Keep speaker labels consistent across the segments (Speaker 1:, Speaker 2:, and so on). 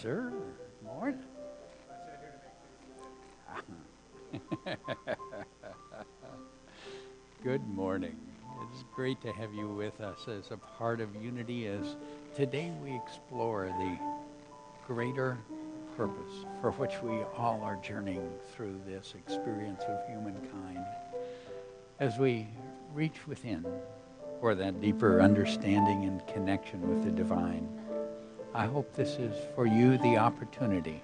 Speaker 1: sir. Morning. Good morning. It's great to have you with us as a part of Unity as today we explore the greater purpose for which we all are journeying through this experience of humankind. As we reach within for that deeper understanding and connection with the divine, I hope this is for you the opportunity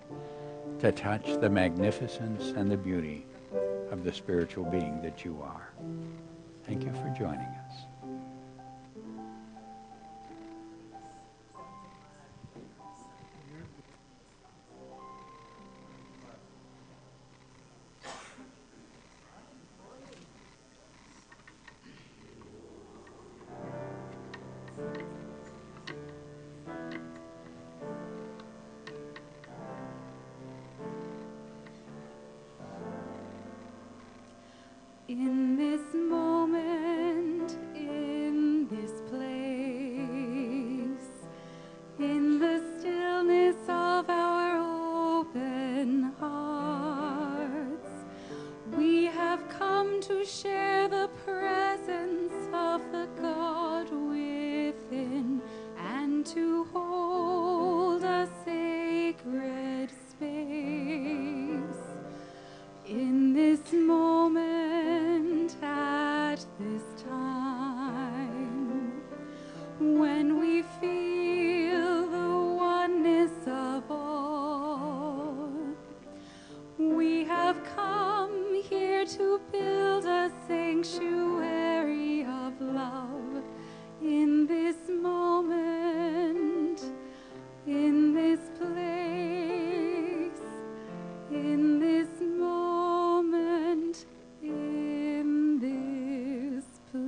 Speaker 1: to touch the magnificence and the beauty of the spiritual being that you are. Thank you for joining us.
Speaker 2: In this moment, in this place, in the stillness of our open hearts, we have come to share the presence of the God within and to hold a sacred space. In this moment, at this time, when we feel the oneness of all, we have come here to build a sanctuary of love. In this moment, in this place, in this moment, in this place.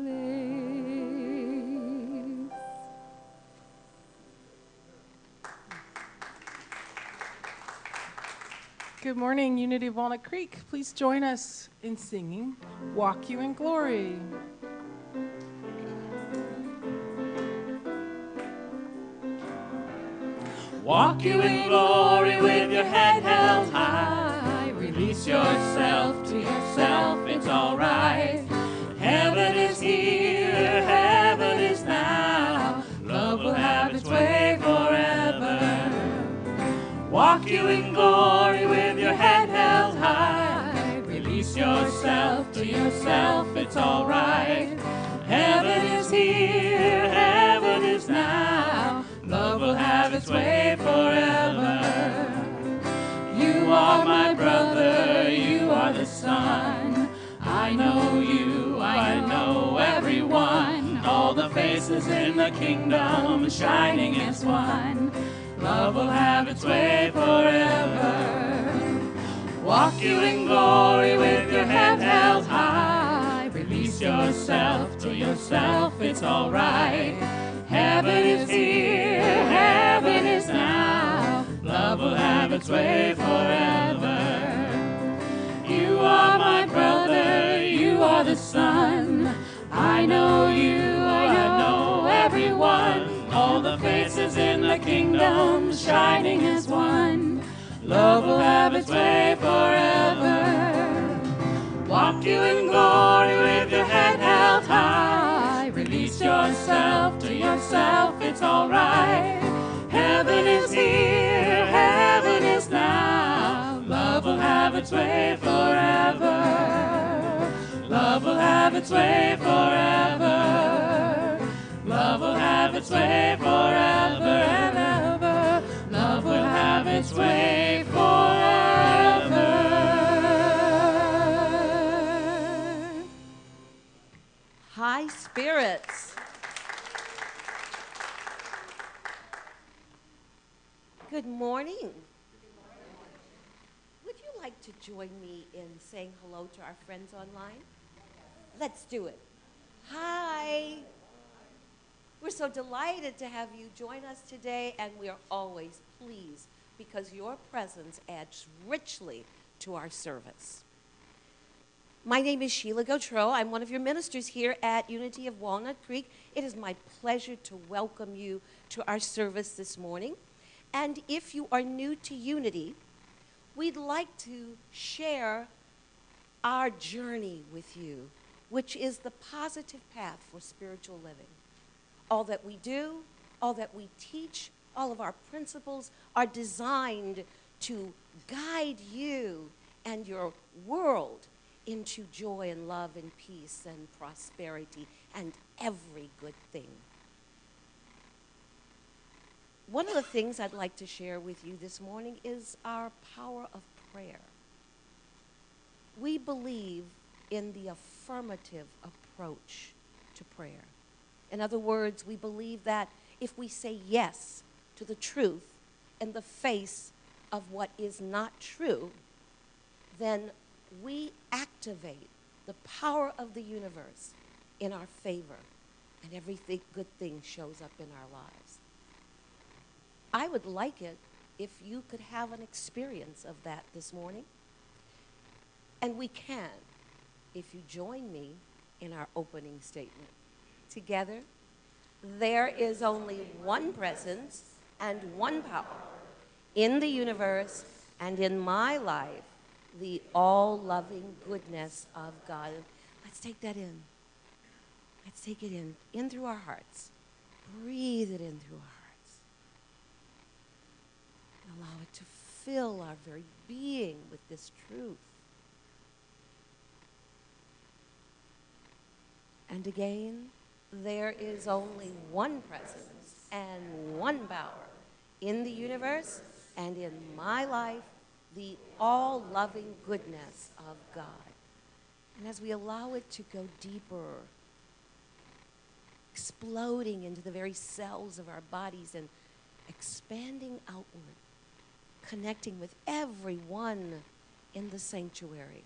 Speaker 3: Good morning, Unity of Walnut Creek. Please join us in singing Walk You in Glory.
Speaker 4: Walk you in glory with your head held high. Release yourself to yourself, it's all right. Heaven is here, heaven is now. Love will have its way forever. Walk you in glory with your head held high. Release yourself to yourself, it's all right. Heaven is here, heaven is now. Love will have its way forever. You are my brother, you are the sun. I know you, I know everyone. All the faces in the kingdom shining as one. Love will have its way forever. Walk you in glory with your head held high. Release yourself to yourself, it's all right. Heaven is here, heaven is now. Love will have its way forever. You are my brother, you are the sun. I know you, I know everyone. All the faces in the kingdom shining as one. Love will have its way forever. Walk you in glory with your head held high. Release yourself to yourself, it's all right. Heaven is here, heaven is now. Love will have its way forever. Love will have its way forever. Love will have its way forever and ever. Love will have its way forever.
Speaker 5: High spirits. Good morning. Would you like to join me in saying hello to our friends online? Let's do it. Hi. We're so delighted to have you join us today, and we are always pleased because your presence adds richly to our service. My name is Sheila Gautreaux. I'm one of your ministers here at Unity of Walnut Creek. It is my pleasure to welcome you to our service this morning. And if you are new to Unity, we'd like to share our journey with you, which is the positive path for spiritual living. All that we do, all that we teach, all of our principles are designed to guide you and your world into joy and love and peace and prosperity and every good thing. One of the things I'd like to share with you this morning is our power of prayer. We believe in the affirmative approach to prayer. In other words, we believe that if we say yes to the truth in the face of what is not true, then we activate the power of the universe in our favor, and every good thing shows up in our lives. I would like it if you could have an experience of that this morning. And we can if you join me in our opening statement. Together, there is only one presence and one power in the universe and in my life, the all-loving goodness of God. Let's take that in. Let's take it in through our hearts. Breathe it in through our hearts. And allow it to fill our very being with this truth. And again, there is only one presence and one power in the universe and in my life, the all-loving goodness of God. And as we allow it to go deeper, exploding into the very cells of our bodies and expanding outward, connecting with everyone in the sanctuary.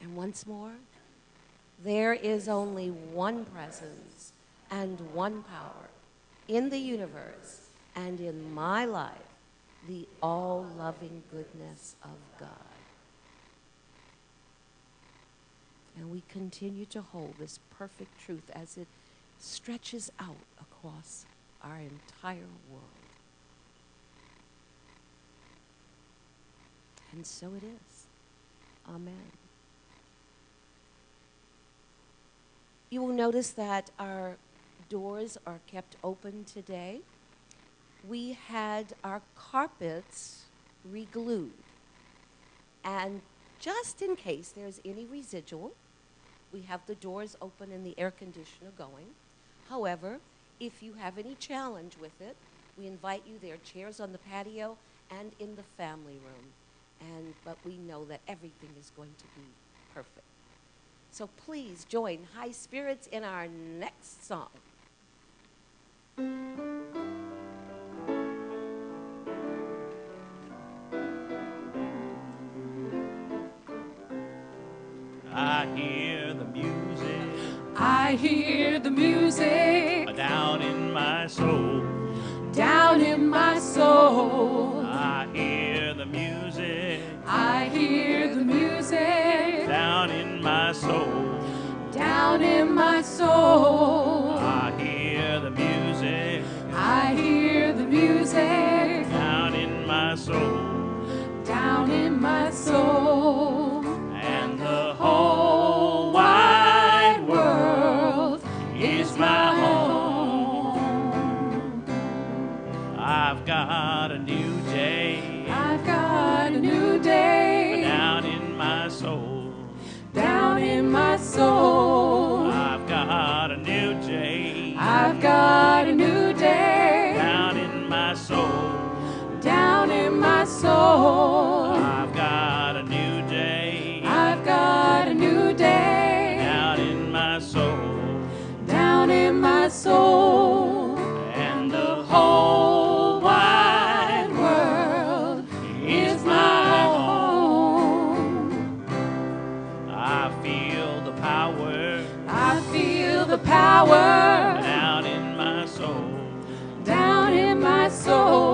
Speaker 5: And once more, there is only one presence and one power in the universe and in my life, the all-loving goodness of God. And we continue to hold this perfect truth as it stretches out across our entire world. And so it is. Amen. You will notice that our doors are kept open today. We had our carpets re-glued. And just in case there's any residual, we have the doors open and the air conditioner going. However, if you have any challenge with it, we invite you. There are chairs on the patio and in the family room. But we know that everything is going to be perfect. So please join High Spirits in our next song.
Speaker 4: I hear the music.
Speaker 3: I hear the music
Speaker 4: Down in my soul.
Speaker 3: down in my soul.
Speaker 4: I hear the music.
Speaker 3: I hear the music
Speaker 4: Down in my soul.
Speaker 3: down in my soul.
Speaker 4: I hear the music.
Speaker 3: I hear the music
Speaker 4: Down in my soul.
Speaker 3: down in my soul.
Speaker 4: And the whole wide world is my home. I've got a new day.
Speaker 3: I've got a new day
Speaker 4: Down in my soul.
Speaker 3: down in my soul.
Speaker 4: I've got a new day.
Speaker 3: I've got a new day
Speaker 4: Down in my soul.
Speaker 3: down in my soul.
Speaker 4: I've got a new day.
Speaker 3: I've got a new day
Speaker 4: Down in my soul.
Speaker 3: down in my soul.
Speaker 4: And the whole wide
Speaker 3: World
Speaker 4: is my home. I feel the power
Speaker 3: I feel the power
Speaker 4: down in my soul.
Speaker 3: down in my soul.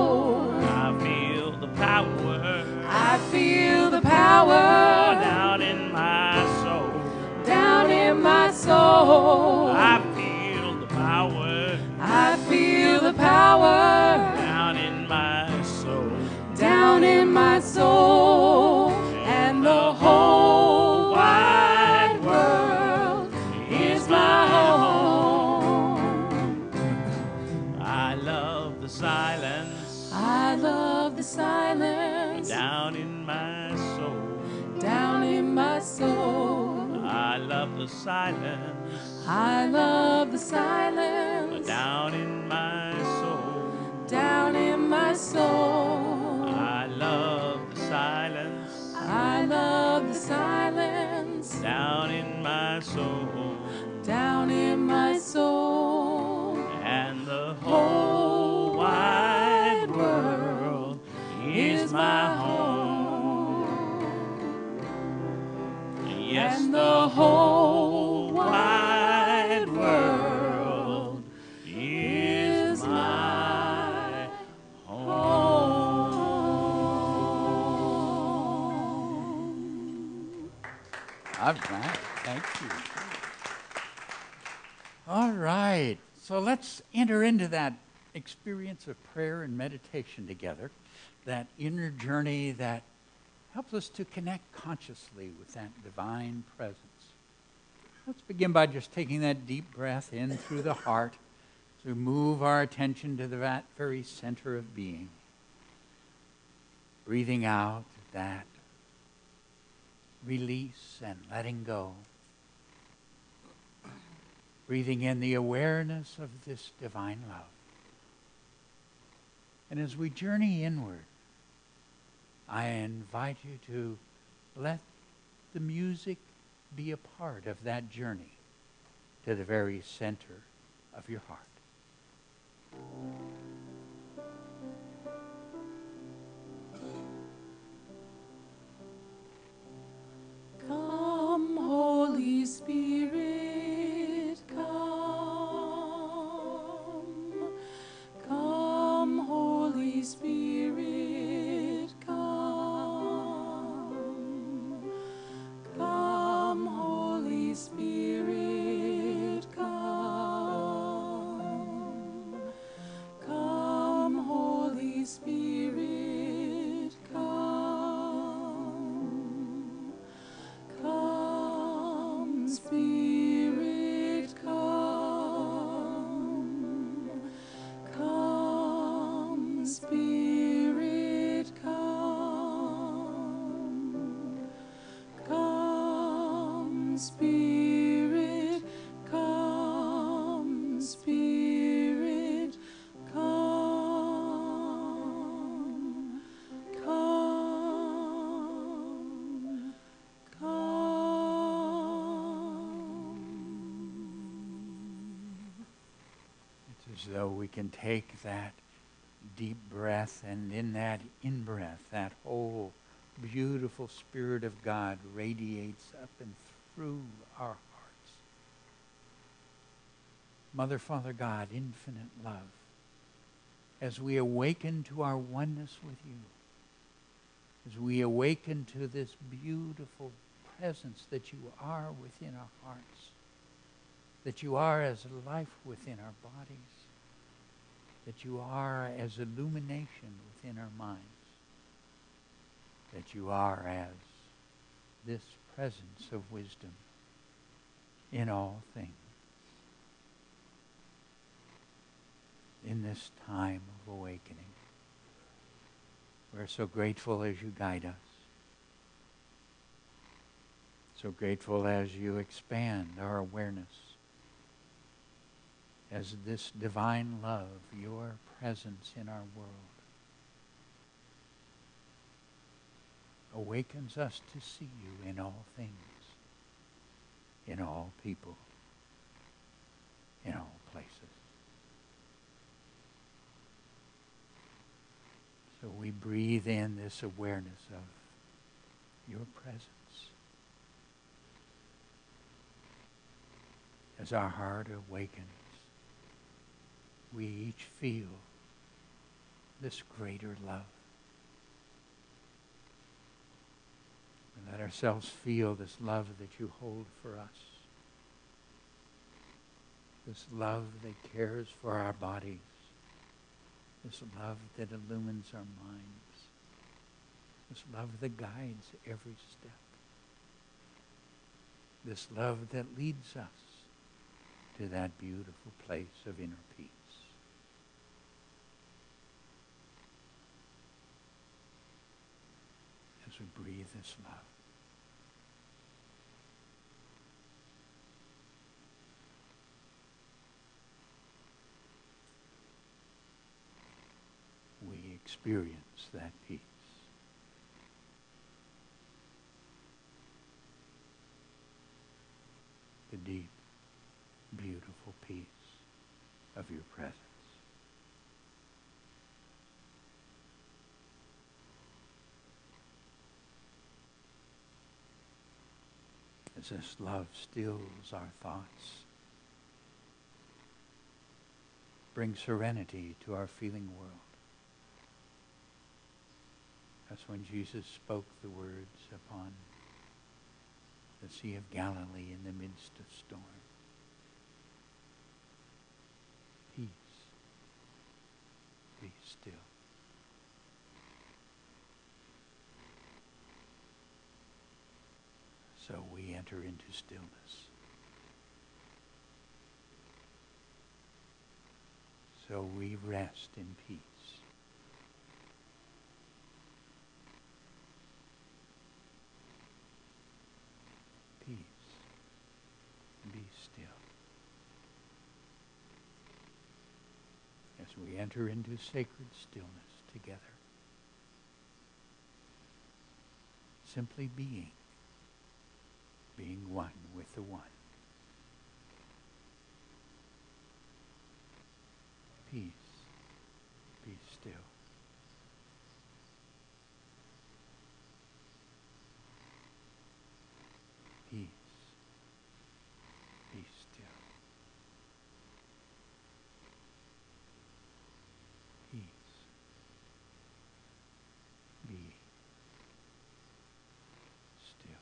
Speaker 4: silence.
Speaker 3: I love the silence.
Speaker 4: Down in my soul.
Speaker 3: Down in my soul.
Speaker 4: I love the silence.
Speaker 3: I love the silence.
Speaker 4: Down in my soul.
Speaker 3: Down in my soul.
Speaker 4: I love the silence.
Speaker 3: I love the silence.
Speaker 4: Down in my soul.
Speaker 3: Down in my soul.
Speaker 4: And the whole wide world is my home. Yes,
Speaker 3: And
Speaker 4: the whole wide world is my home.
Speaker 1: All right. Thank you. All right. So let's enter into that experience of prayer and meditation together, that inner journey that helps us to connect consciously with that divine presence. Let's begin by just taking that deep breath in through the heart to move our attention to that very center of being. Breathing out that release and letting go. Breathing in the awareness of this divine love. And as we journey inward, I invite you to let the music be a part of that journey to the very center of your heart.
Speaker 3: Come, Holy Spirit, come. Come, Holy Spirit, come. Come, Holy Spirit, come. Come, Holy Spirit, come. Come, Spirit, come. Come, Spirit, come. Come, Spirit, come, Spirit, come. Come, come.
Speaker 1: It's as though we can take that deep breath, and in that in-breath, that whole beautiful Spirit of God radiates up and through our hearts. Mother, Father God, infinite love, as we awaken to our oneness with you, as we awaken to this beautiful presence that you are within our hearts, that you are as life within our bodies, that you are as illumination within our minds, that you are as this presence of wisdom in all things. In this time of awakening, we're so grateful as you guide us, so grateful as you expand our awareness, as this divine love, your presence in our world, awakens us to see you in all things, in all people, in all places. So we breathe in this awareness of your presence. As our heart awakens, we each feel this greater love. We let ourselves feel this love that you hold for us. This love that cares for our bodies. This love that illumines our minds. This love that guides every step. This love that leads us to that beautiful place of inner peace. breathe this love. We experience that peace. The deep, beautiful peace of your presence. As this love stills our thoughts, brings serenity to our feeling world. That's when Jesus spoke the words upon the Sea of Galilee in the midst of storm. Peace, be still. So we enter into stillness. So we rest in peace. Peace, be still. As we enter into sacred stillness together. Simply being one with the one. Peace, be still. Peace, be still. Peace, be still.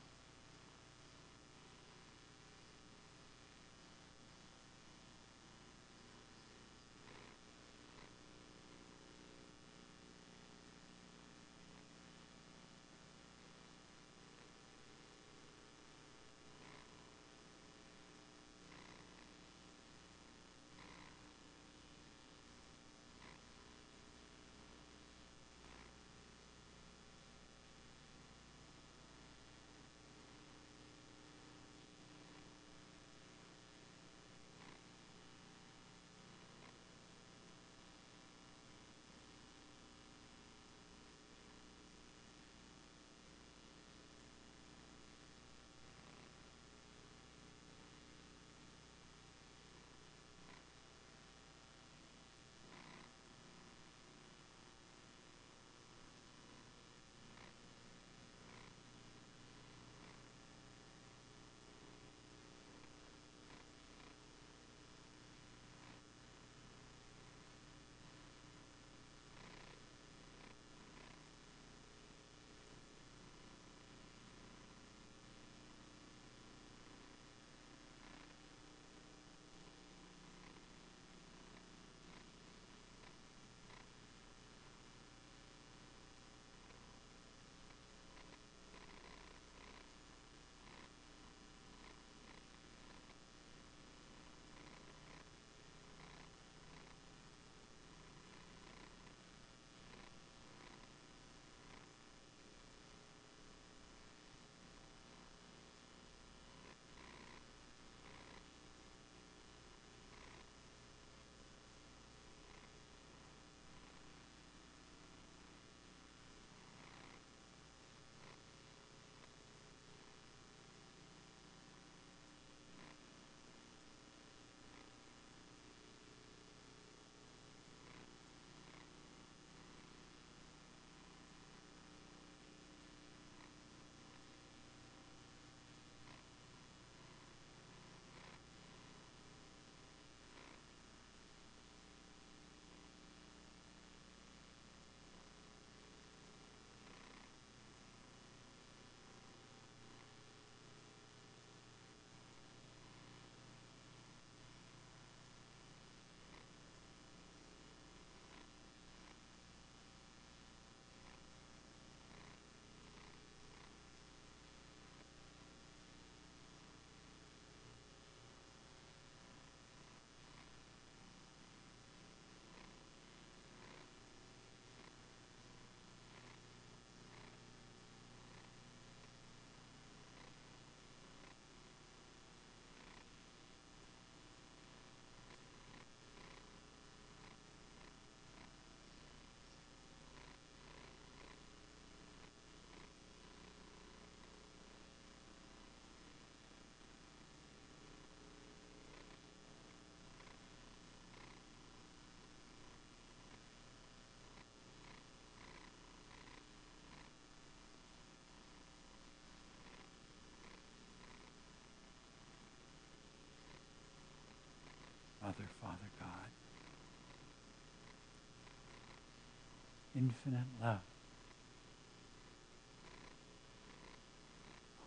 Speaker 1: infinite love.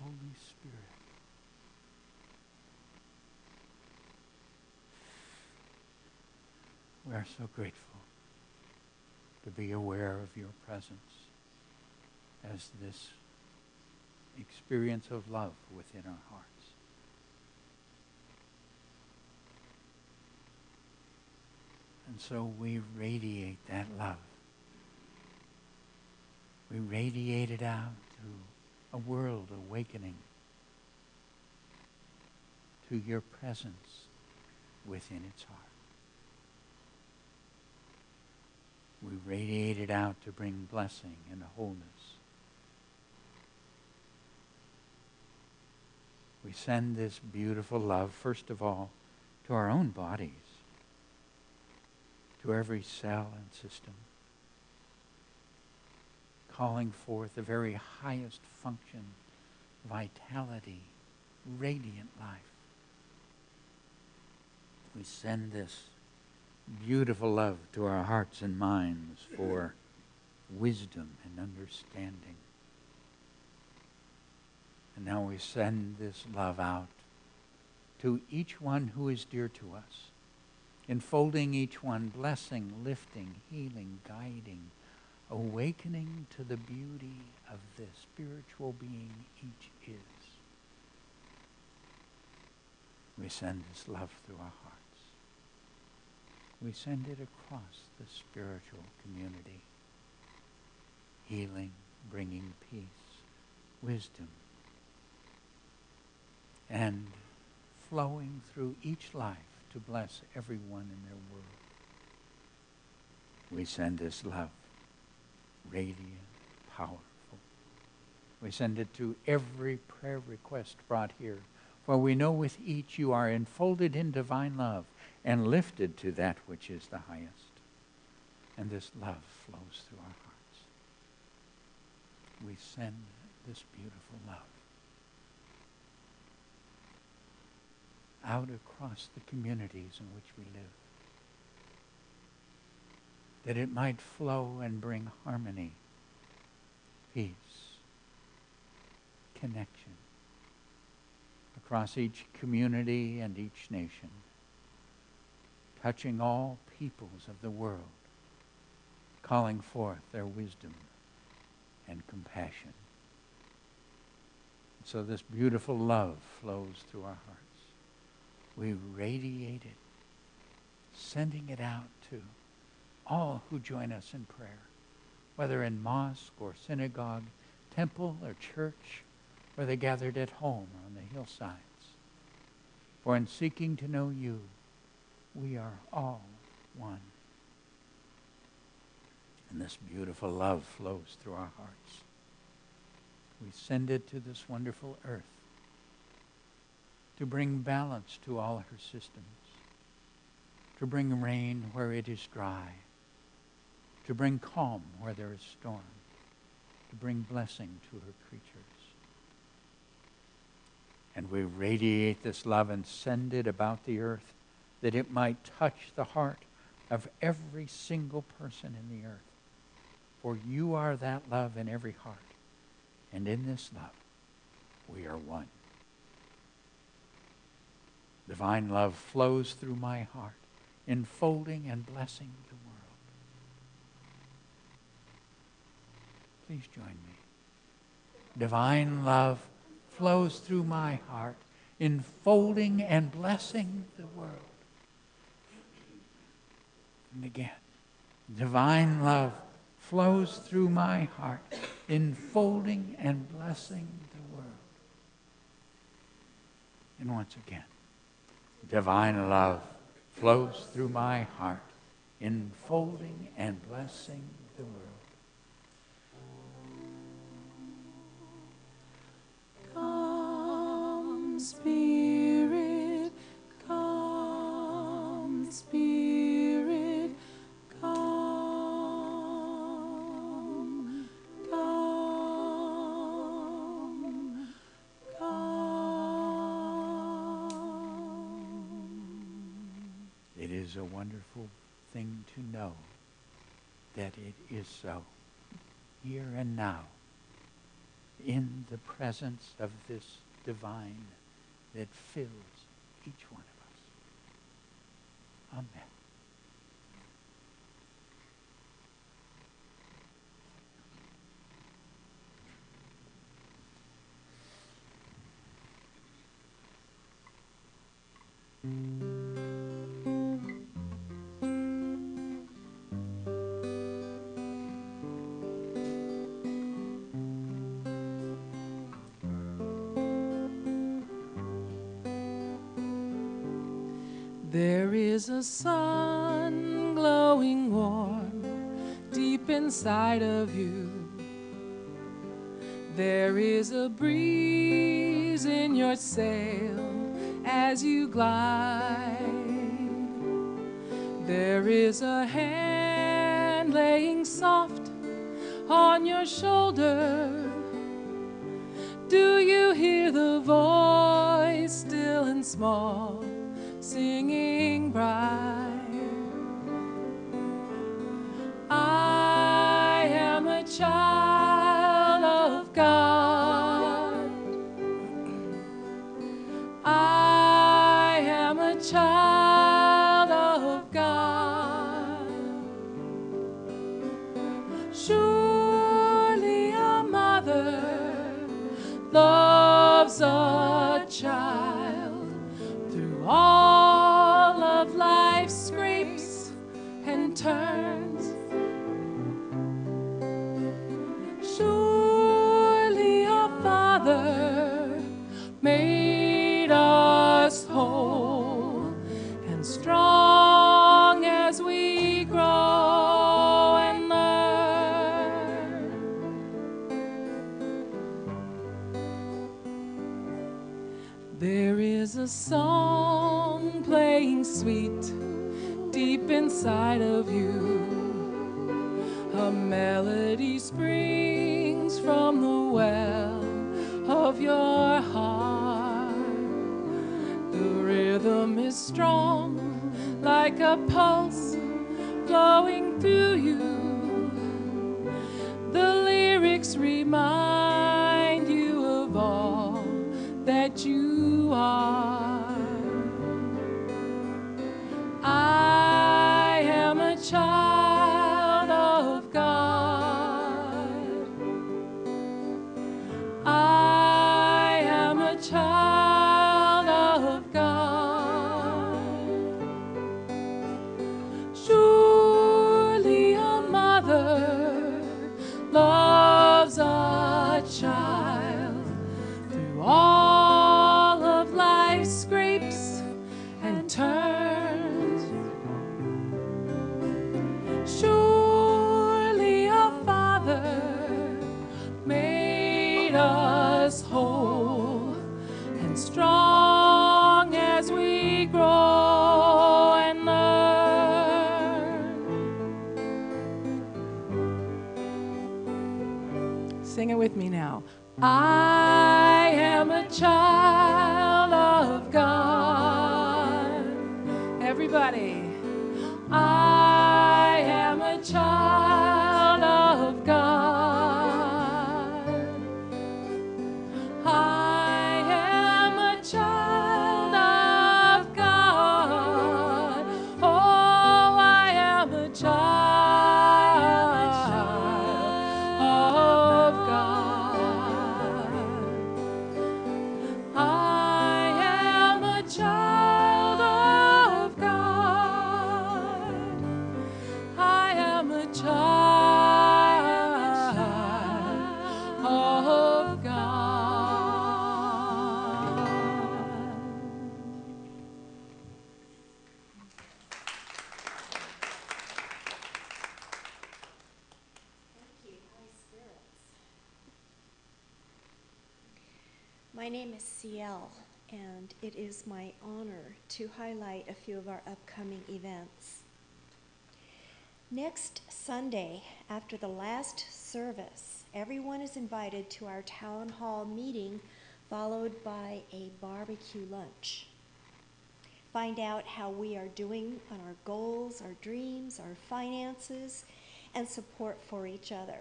Speaker 1: Holy Spirit, we are so grateful to be aware of your presence as this experience of love within our hearts. And so we radiate that love. We radiate it out to a world awakening to your presence within its heart. We radiate it out to bring blessing and wholeness. We send this beautiful love, first of all, to our own bodies, to every cell and system, calling forth the very highest function, vitality, radiant life. We send this beautiful love to our hearts and minds for wisdom and understanding. And now we send this love out to each one who is dear to us, enfolding each one, blessing, lifting, healing, guiding, awakening to the beauty of the spiritual being each is. We send this love through our hearts. We send it across the spiritual community, healing, bringing peace, wisdom, and flowing through each life to bless everyone in their world. We send this love, radiant, powerful. We send it to every prayer request brought here, for we know with each you are enfolded in divine love and lifted to that which is the highest. And this love flows through our hearts. We send this beautiful love out across the communities in which we live, that it might flow and bring harmony, peace, connection across each community and each nation, touching all peoples of the world, calling forth their wisdom and compassion. So this beautiful love flows through our hearts. We radiate it, sending it out to all who join us in prayer, whether in mosque or synagogue, temple or church, whether gathered at home or on the hillsides. For in seeking to know you, we are all one. And this beautiful love flows through our hearts. We send it to this wonderful earth to bring balance to all her systems, to bring rain where it is dry, to bring calm where there is storm, to bring blessing to her creatures. And we radiate this love and send it about the earth that it might touch the heart of every single person in the earth. For you are that love in every heart. And in this love, we are one. Divine love flows through my heart, enfolding and blessing the world. Please join me. Divine love flows through my heart, enfolding and blessing the world. And again, divine love flows through my heart, enfolding and blessing the world. And once again, divine love flows through my heart, enfolding and blessing the world.
Speaker 2: Come, Spirit, come, Spirit, come, come, come.
Speaker 1: It is a wonderful thing to know that it is so, here and now, in the presence of this divine that fills each one of us. Amen.
Speaker 3: There is a sun glowing warm deep inside of you. There is a breeze in your sail as you glide. There is a hand laying soft on your shoulder. Do you hear the voice still and small, singing bright? I am a child of God. I am a child of God. Surely a mother loves a child through all of life's scrapes and turns. Surely a father made us whole and strong as we grow and learn. There is a song playing sweet deep inside of you. A melody springs from the well of your heart. The rhythm is strong like a pulse flowing through you. The lyrics remind you of all that you are. I am a child of God. I am a child of God. Surely a mother loves a child through all of life's scrapes and turns. Surely a father made us whole and strong as we grow and learn. Sing it with me now. I am a child of God. Everybody. I am a child of God. I am a child of God. Oh, I am a child of God. I am a child of God. I am a child of God.
Speaker 6: My name is Ciel, and it is my honor to highlight a few of our upcoming events. Next Sunday, after the last service, everyone is invited to our town hall meeting, followed by a barbecue lunch. Find out how we are doing on our goals, our dreams, our finances, and support for each other.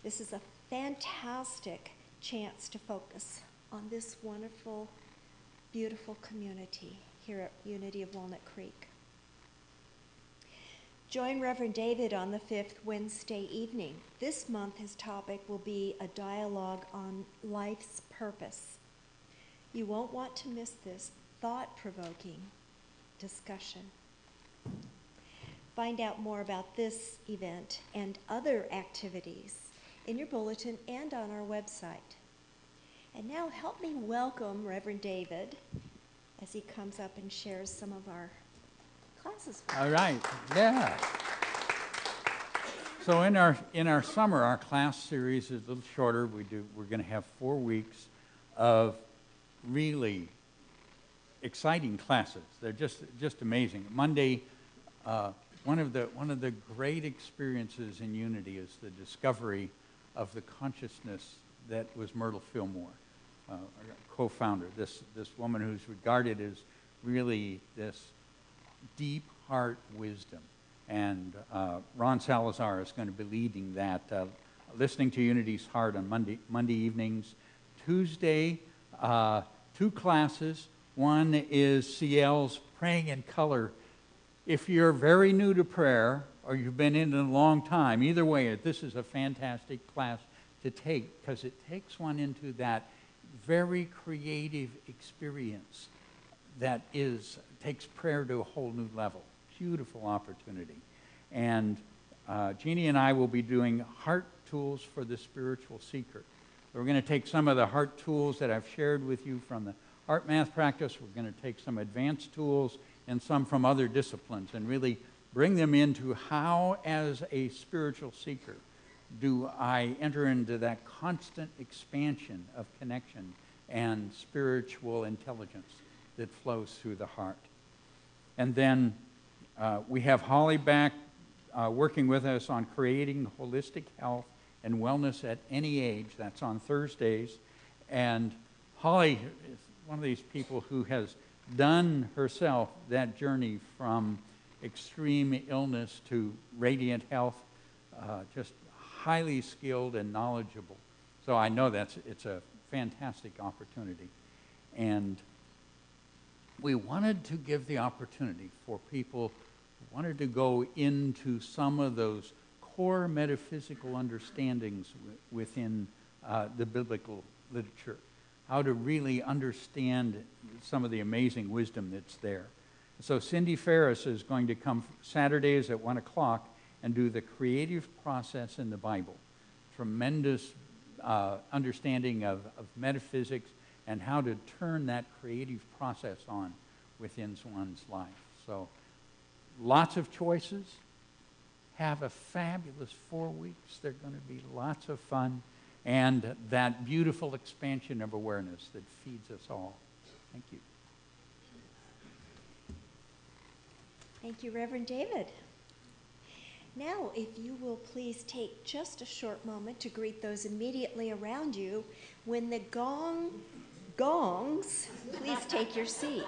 Speaker 6: This is a fantastic chance to focus on this wonderful, beautiful community here at Unity of Walnut Creek. Join Reverend David on the 5th Wednesday evening. This month his topic will be a dialogue on life's purpose. You won't want to miss this thought-provoking discussion. Find out more about this event and other activities in your bulletin and on our website. And now help me welcome Reverend David as he comes up and shares some of our classes with us.
Speaker 1: All right, yeah. So in our summer, our class series is a little shorter. We're going to have 4 weeks of really exciting classes. They're just amazing. Monday, one of the great experiences in Unity is the discovery of the consciousness that was Myrtle Fillmore, our co-founder. This woman who's regarded as really this deep heart wisdom. And Ron Salazar is going to be leading that, listening to Unity's Heart on Monday evenings. Tuesday, 2 classes. One is CL's Praying in Color. If you're very new to prayer or you've been in it a long time, either way, this is a fantastic class to take because it takes one into that very creative experience that takes prayer to a whole new level. Beautiful opportunity. And Jeannie and I will be doing heart tools for the spiritual seeker. We're going to take some of the heart tools that I've shared with you from the heart math practice. We're going to take some advanced tools and some from other disciplines and really bring them into how, as a spiritual seeker, do I enter into that constant expansion of connection and spiritual intelligence that flows through the heart. And then we have Holly back working with us on creating holistic health and wellness at any age. That's on Thursdays. And Holly is one of these people who has done herself that journey from extreme illness to radiant health, just highly skilled and knowledgeable. So I know it's a fantastic opportunity. And we wanted to give the opportunity for people who wanted to go into some of those core metaphysical understandings within the biblical literature, how to really understand some of the amazing wisdom that's there. So Cindy Ferris is going to come Saturdays at 1 o'clock and do the creative process in the Bible. Tremendous understanding of metaphysics and how to turn that creative process on within one's life. So lots of choices. Have a fabulous 4 weeks. They're going to be lots of fun. And that beautiful expansion of awareness that feeds us all. Thank you.
Speaker 6: Thank you, Reverend David. Now, if you will please take just a short moment to greet those immediately around you. When the gong gongs, please take your seats.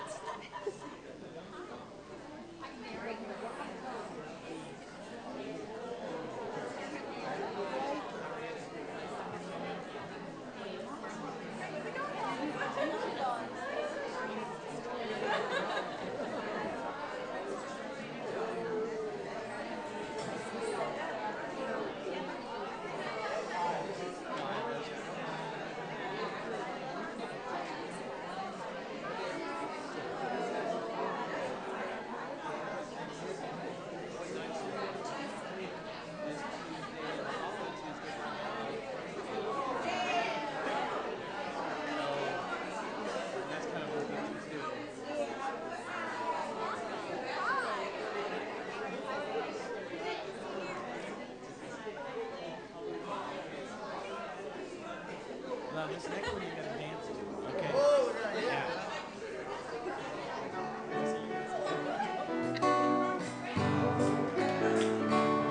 Speaker 4: This next one you gotta dance to. Okay. Oh, yeah.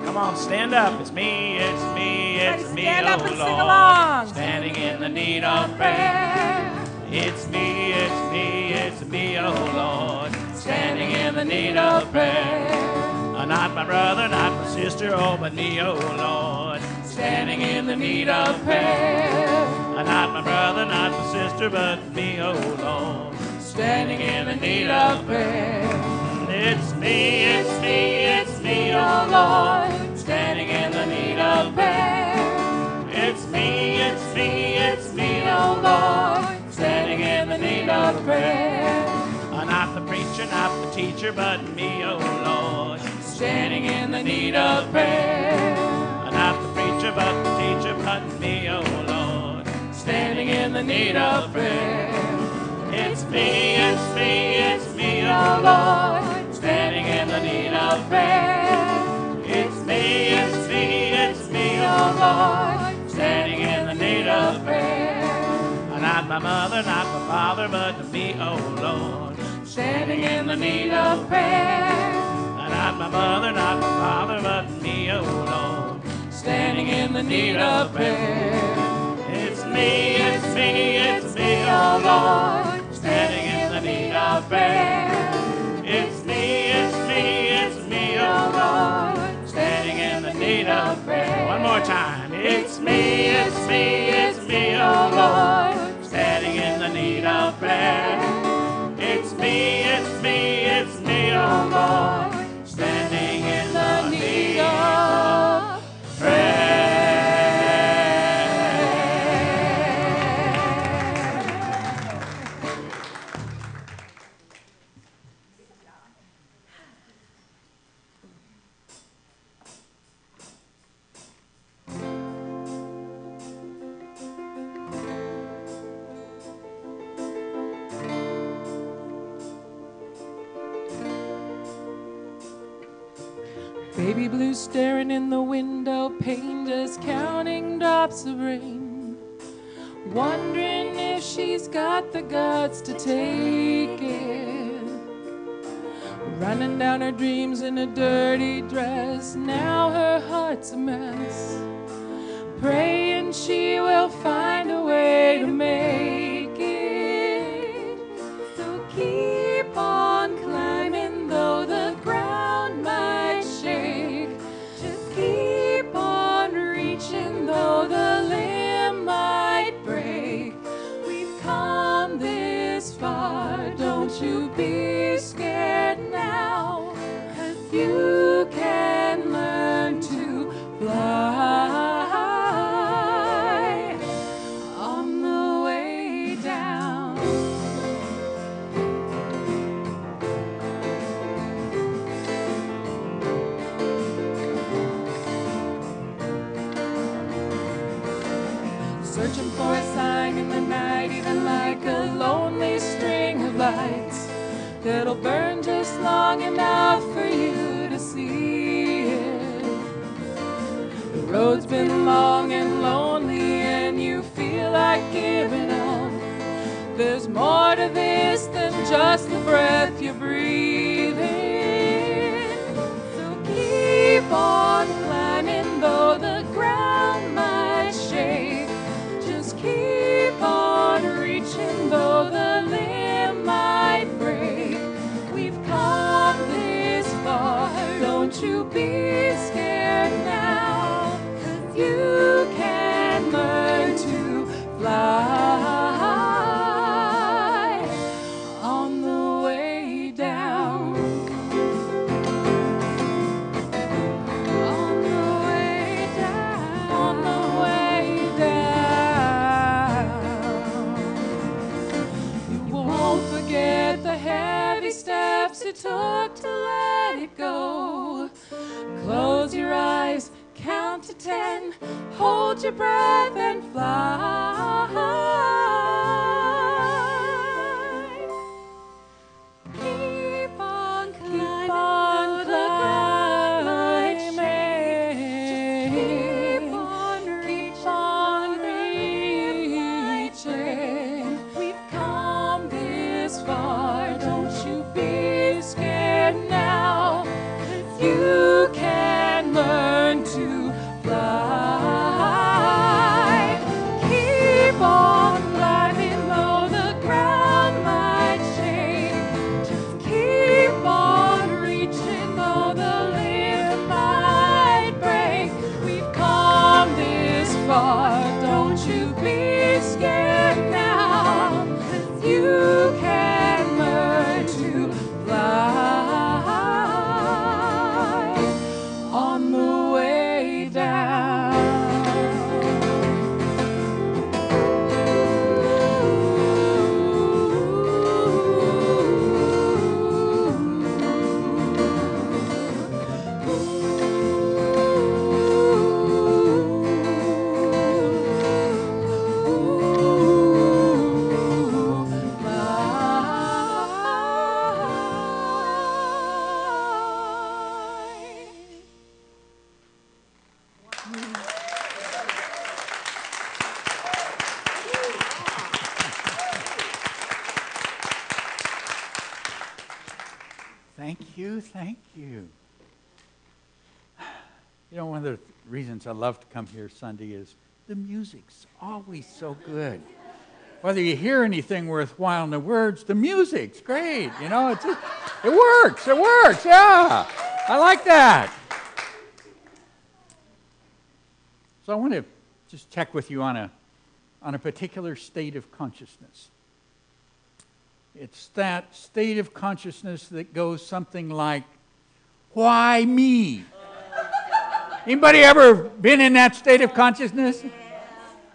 Speaker 4: Come on, stand up. It's me, it's me, it's me,
Speaker 3: stand up
Speaker 4: oh
Speaker 3: and
Speaker 4: Lord.
Speaker 3: sing along.
Speaker 4: Standing in the need of prayer. It's me, it's me, it's me, oh Lord. Standing in the need of prayer. Not my brother, not my sister, oh, but me, oh Lord, standing in the need of prayer. Not my brother, not my sister, but me, oh Lord, standing in the need of prayer. It's me, it's me, it's me, oh Lord, standing in the need of prayer. It's me, it's me, it's me, oh Lord, standing in the need of prayer. Not the preacher, not the teacher, but me, oh Lord, standing in the need of prayer. Not the preacher, but the teacher, but me, oh Lord, standing in the need of prayer. It's me, it's me, it's me, oh Lord, standing in the need of prayer. It's me, it's me, it's me, oh Lord, standing in the need of prayer. Not my mother, not my father, but me, oh Lord, standing in the need of prayer. Not my mother, not my father, but me, oh Lord, standing in the need of prayer. It's me, it's me, it's me, oh Lord, standing in the need of prayer. It's me, it's me, it's me, oh Lord, standing in the need of prayer. One more time. It's me, it's me, it's me, oh Lord, standing in the need of prayer. It's me, it's me, it's me, oh Lord, standing in the need of prayer.
Speaker 3: Baby blue staring in the window, pain just counting drops of rain, wondering if she's got the guts to take it. Running down her dreams in a dirty dress, now her heart's a mess, praying she will find a way to make it. So keep on climbing though the ground might shake. Just keep on reaching though the limb might break. We've come this far, don't you be scared now, 'cause you can learn to fly on the way down. Searching for a sign in the night, even like a lonely string of lights that'll burn just long enough for you to see it. The road's been long and lonely and you feel like giving up. There's more to this than just the breath you're breathing. So keep on climbing though the ground might shake. Just keep on reaching though the limb might break. We've come this far, don't you be scared now, 'cause you can learn to fly on the way down. On the way down, on the way down. You won't forget the heavy steps it took to let it go. Close your eyes, count to 10, hold your breath and fly. Keep on climbing, though the ground might shake. Just keep on reaching. We've come this far, don't you be scared now, 'cause you can learn to fly. Keep on
Speaker 1: you, thank you. You know, one of the reasons I love to come here Sunday is the music's always so good. Whether you hear anything worthwhile in the words, the music's great. You know, it works, yeah. I like that. So I want to just check with you on a particular state of consciousness. It's that state of consciousness that goes something like, why me? Anybody ever been in that state of consciousness?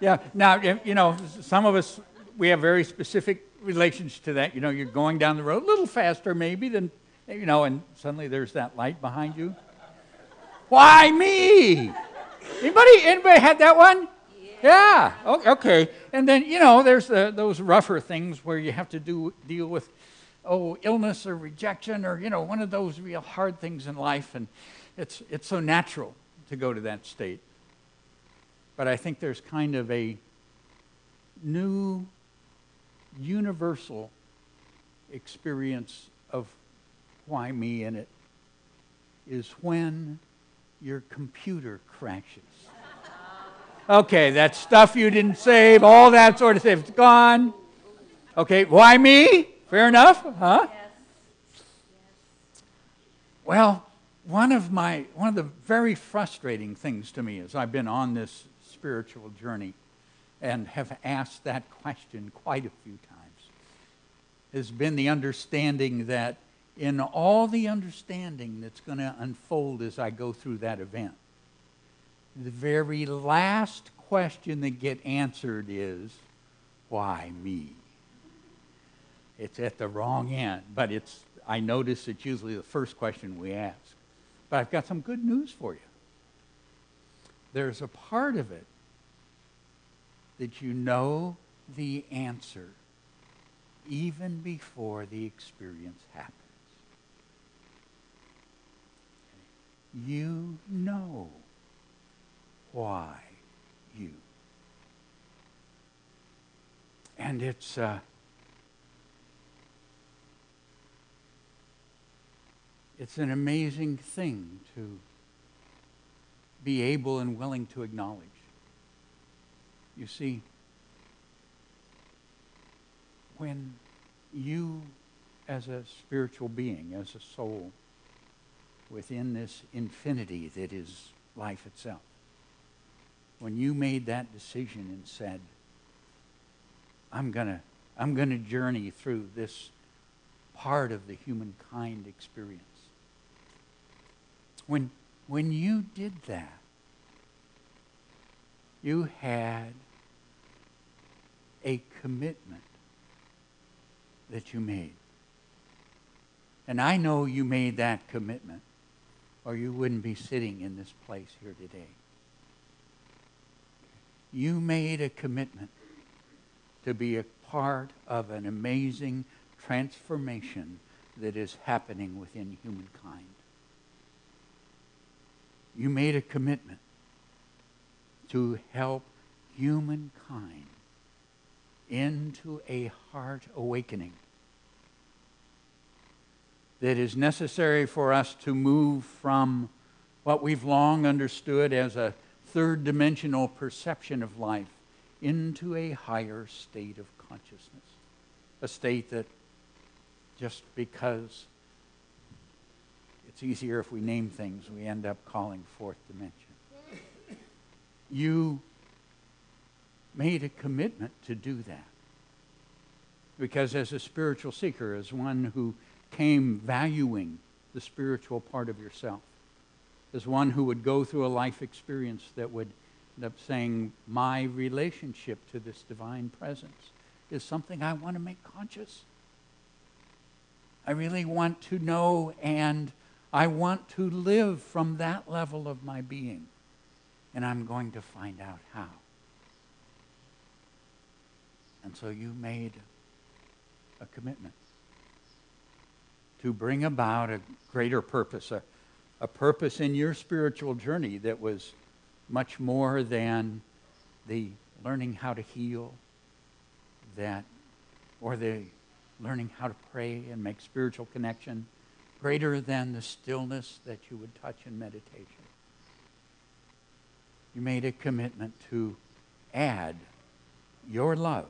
Speaker 1: Yeah. Now, you know, some of us, we have very specific relations to that. You know, you're going down the road a little faster maybe than, you know, and suddenly there's that light behind you. Why me? Anybody had that one? Yeah. Okay. And then, you know, there's those rougher things where you have to deal with, illness or rejection or, you know, one of those real hard things in life. And it's so natural to go to that state. But I think there's kind of a new universal experience of why me, and it is when your computer crashes. Okay, that stuff you didn't save, all that sort of stuff, it's gone. Okay, why me? Fair enough, huh?
Speaker 5: Yes.
Speaker 1: Well, one of the very frustrating things to me as I've been on this spiritual journey and have asked that question quite a few times has been the understanding that in all the understanding that's going to unfold as I go through that event, the very last question that gets answered is, why me? It's at the wrong end, but I notice it's usually the first question we ask. But I've got some good news for you. There's a part of it that you know the answer even before the experience happens. You know why you. And it's an amazing thing to be able and willing to acknowledge. You see, when you, as a spiritual being, as a soul, within this infinity that is life itself, when you made that decision and said, I'm gonna journey through this part of the humankind experience. When you did that, you had a commitment that you made. And I know you made that commitment, or you wouldn't be sitting in this place here today. You made a commitment to be a part of an amazing transformation that is happening within humankind. You made a commitment to help humankind into a heart awakening that is necessary for us to move from what we've long understood as a third-dimensional perception of life into a higher state of consciousness. A state that, just because it's easier if we name things, we end up calling fourth dimension. You made a commitment to do that. Because as a spiritual seeker, as one who came valuing the spiritual part of yourself, as one who would go through a life experience that would end up saying, my relationship to this divine presence is something I want to make conscious. I really want to know, and I want to live from that level of my being. And I'm going to find out how. And so you made a commitment to bring about a greater purpose, a purpose in your spiritual journey that was much more than the learning how to heal, or the learning how to pray and make spiritual connection, greater than the stillness that you would touch in meditation. You made a commitment to add your love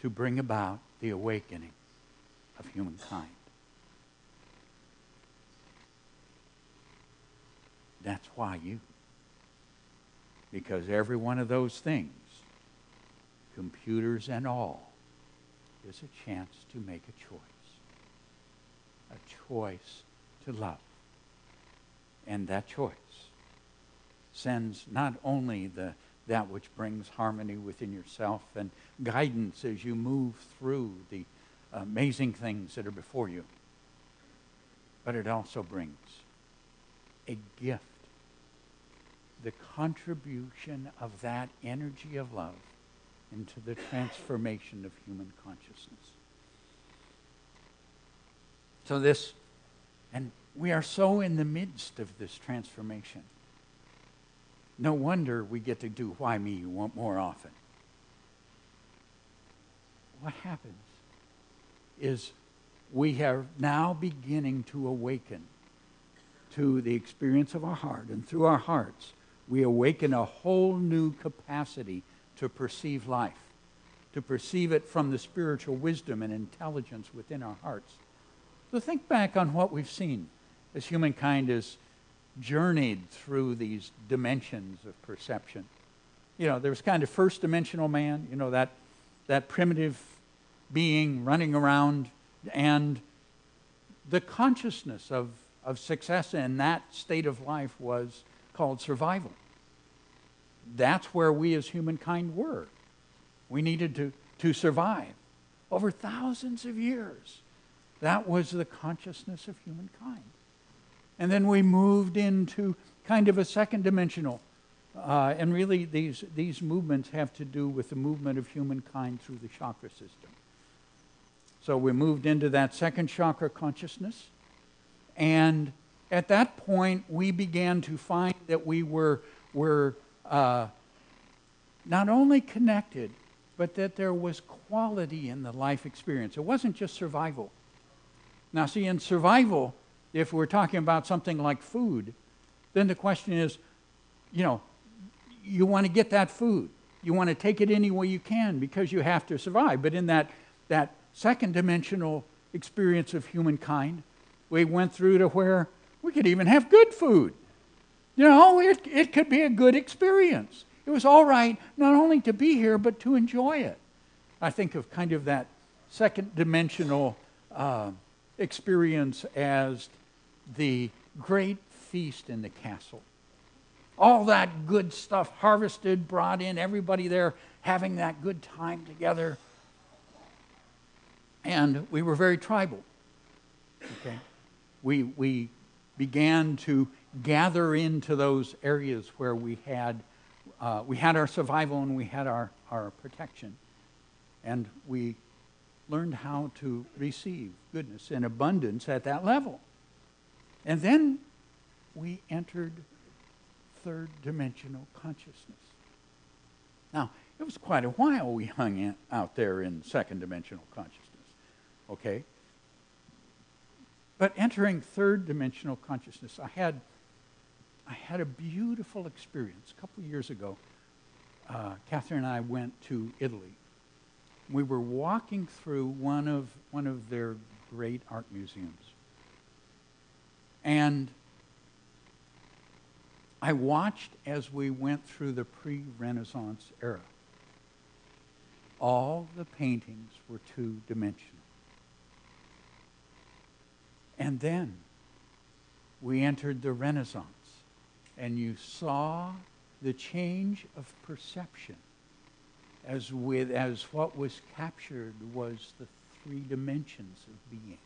Speaker 1: to bring about the awakening of humankind. That's why you. Because every one of those things, computers and all, is a chance to make a choice. A choice to love. And that choice sends not only that which brings harmony within yourself and guidance as you move through the amazing things that are before you, but it also brings a gift, the contribution of that energy of love into the transformation of human consciousness. So and we are so in the midst of this transformation. No wonder we get to do Why Me more often. What happens is we are now beginning to awaken to the experience of our heart, and through our hearts, we awaken a whole new capacity to perceive life, to perceive it from the spiritual wisdom and intelligence within our hearts. So think back on what we've seen as humankind has journeyed through these dimensions of perception. You know, there's kind of first dimensional man, you know, that primitive being running around, and the consciousness of success in that state of life was called survival. That's where we as humankind were. We needed to survive. Over thousands of years, that was the consciousness of humankind. And then we moved into kind of a second dimensional. And really these movements have to do with the movement of humankind through the chakra system. So we moved into that second chakra consciousness. And at that point, we began to find that we were not only connected, but that there was quality in the life experience. It wasn't just survival. Now, see, in survival, if we're talking about something like food, then the question is, you know, you want to get that food. You want to take it any way you can because you have to survive. But in that second dimensional experience of humankind, we went through to where we could even have good food. You know, it could be a good experience. It was all right not only to be here, but to enjoy it. I think of kind of that second dimensional experience as the great feast in the castle. All that good stuff harvested, brought in, everybody there having that good time together. And we were very tribal. Okay? We began to gather into those areas where we had our survival and we had our protection. And we learned how to receive goodness and abundance at that level. And then we entered third dimensional consciousness. Now, it was quite a while we hung out there in second dimensional consciousness. Okay? But entering third dimensional consciousness, I had a beautiful experience. A couple of years ago, Catherine and I went to Italy. We were walking through one of their great art museums. And I watched as we went through the pre-Renaissance era. All the paintings were two-dimensional. And then we entered the Renaissance, and you saw the change of perception as what was captured was the three dimensions of being.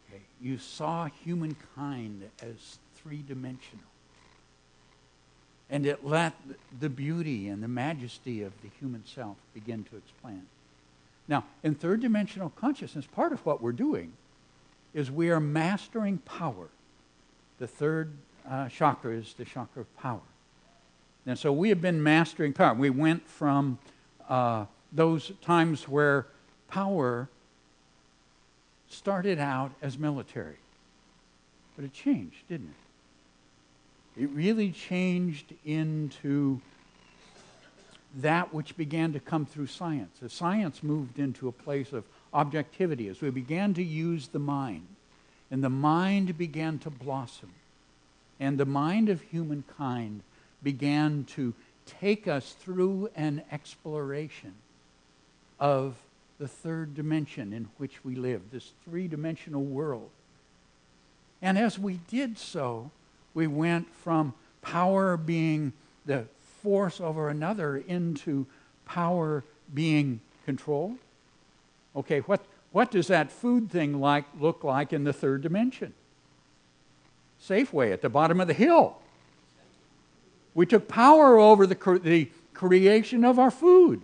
Speaker 1: Okay? You saw humankind as three-dimensional. And it let the beauty and the majesty of the human self begin to expand. Now, in third-dimensional consciousness, part of what we're doing is we are mastering power. The third chakra is the chakra of power. And so we have been mastering power. We went from those times where power started out as military. But it changed, didn't it? It really changed into that which began to come through science. As science moved into a place of objectivity, as we began to use the mind, and the mind began to blossom, and the mind of humankind began to take us through an exploration of the third dimension in which we live, this three-dimensional world. And as we did so, we went from power being the force over another into power being control. Okay, what does that food thing look like in the third dimension? Safeway at the bottom of the hill. We took power over the creation of our food.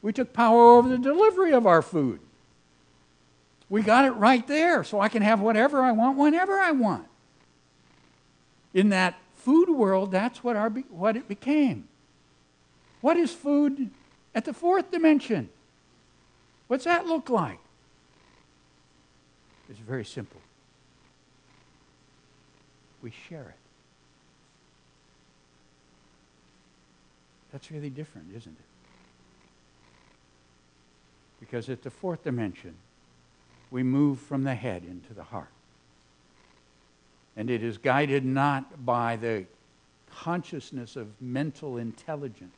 Speaker 1: We took power over the delivery of our food. We got it right there, so I can have whatever I want, whenever I want. In that food world, that's what it became. What is food at the fourth dimension? What's that look like? It's very simple. We share it. That's really different, isn't it? Because at the fourth dimension, we move from the head into the heart. And it is guided not by the consciousness of mental intelligence,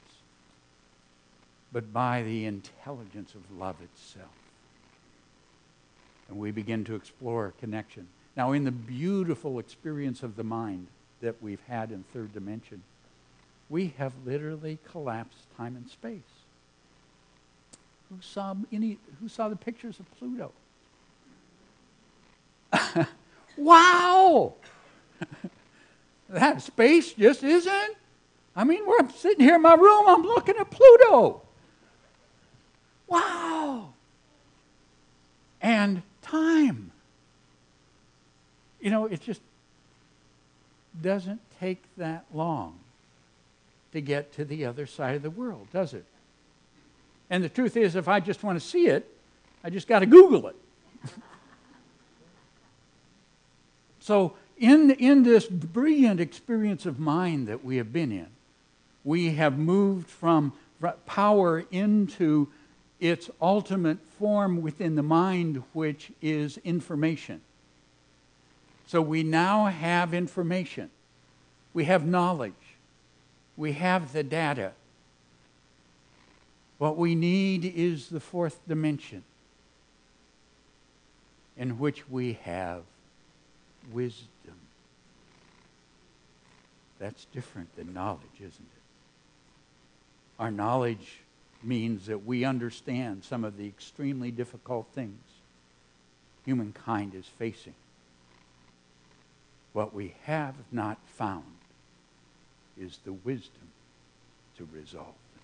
Speaker 1: but by the intelligence of love itself. And we begin to explore connection. Now, in the beautiful experience of the mind that we've had in third dimension, we have literally collapsed time and space. Who saw the pictures of Pluto? Wow! That space just isn't. I mean, I'm sitting here in my room, I'm looking at Pluto. Wow! And time. You know, it just doesn't take that long to get to the other side of the world, does it? And the truth is, if I just want to see it, I just got to Google it. So in this brilliant experience of mind that we have been in, we have moved from power into its ultimate form within the mind, which is information. So we now have information. We have knowledge. We have the data. What we need is the fourth dimension, in which we have wisdom. That's different than knowledge, isn't it? Our knowledge means that we understand some of the extremely difficult things humankind is facing. What we have not found is the wisdom to resolve them.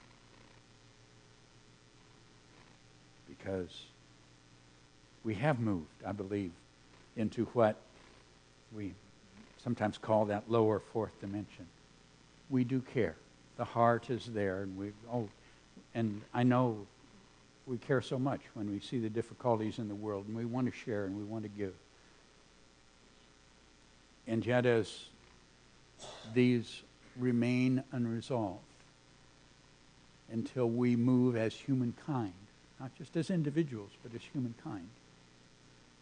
Speaker 1: Because we have moved, I believe, into what we sometimes call that lower fourth dimension. We do care. The heart is there, and I know we care so much when we see the difficulties in the world, and we want to share and we want to give. And yet, as these remain unresolved, until we move as humankind, not just as individuals, but as humankind,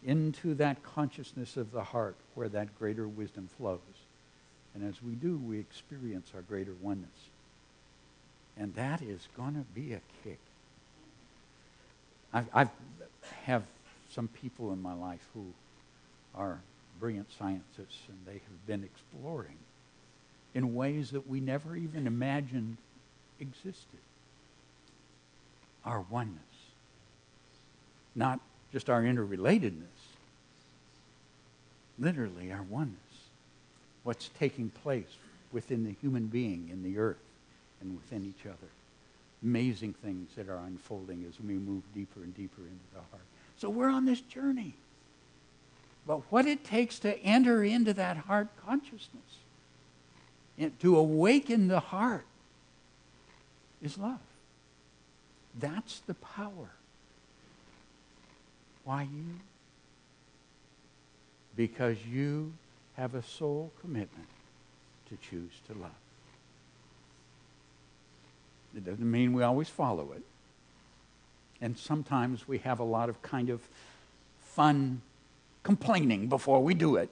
Speaker 1: into that consciousness of the heart where that greater wisdom flows. And as we do, we experience our greater oneness. And that is going to be a kick. I have some people in my life who are brilliant scientists, and they have been exploring in ways that we never even imagined existed. Our oneness. Not just our interrelatedness. Literally our oneness. What's taking place within the human being in the earth and within each other. Amazing things that are unfolding as we move deeper and deeper into the heart. So we're on this journey. But what it takes to enter into that heart consciousness, to awaken the heart, is love. That's the power. Why you? Because you have a soul commitment to choose to love. It doesn't mean we always follow it. And sometimes we have a lot of kind of fun complaining before we do it.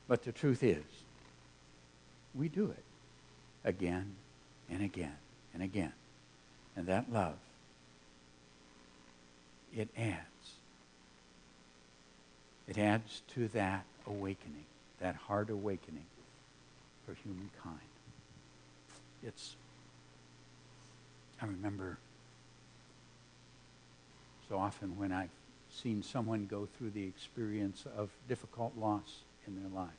Speaker 1: But the truth is, we do it again and again and again. And that love, it adds. It adds to that awakening, that heart awakening for humankind. I remember so often when I've seen someone go through the experience of difficult loss in their life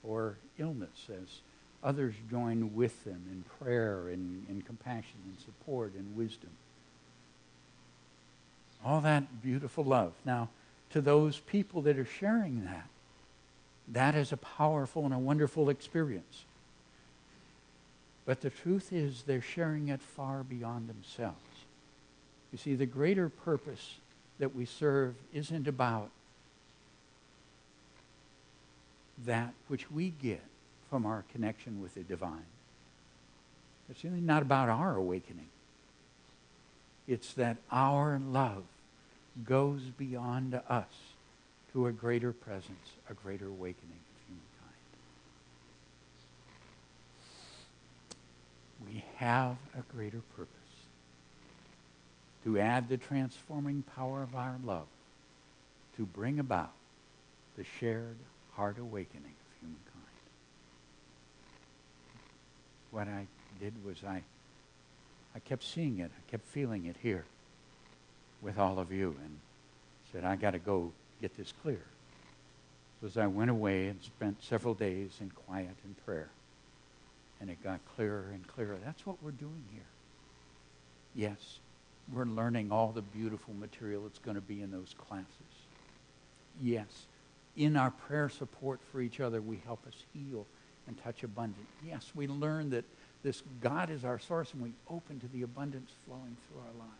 Speaker 1: or illness, as others join with them in prayer and in compassion and support and wisdom. All that beautiful love. Now, to those people that are sharing that, that is a powerful and a wonderful experience. But the truth is, they're sharing it far beyond themselves. You see, the greater purpose that we serve isn't about that which we get from our connection with the divine. It's really not about our awakening. It's that our love goes beyond us to a greater presence, a greater awakening of humankind. We have a greater purpose to add the transforming power of our love to bring about the shared heart awakening of humankind. What I did was I kept seeing it, I kept feeling it here with all of you, and said, I got to go get this clear. So as I went away and spent several days in quiet and prayer, and it got clearer and clearer. That's what we're doing here. Yes, we're learning all the beautiful material that's going to be in those classes. Yes, in our prayer support for each other, we help us heal and touch abundance. Yes, we learn that this God is our source, and we open to the abundance flowing through our lives.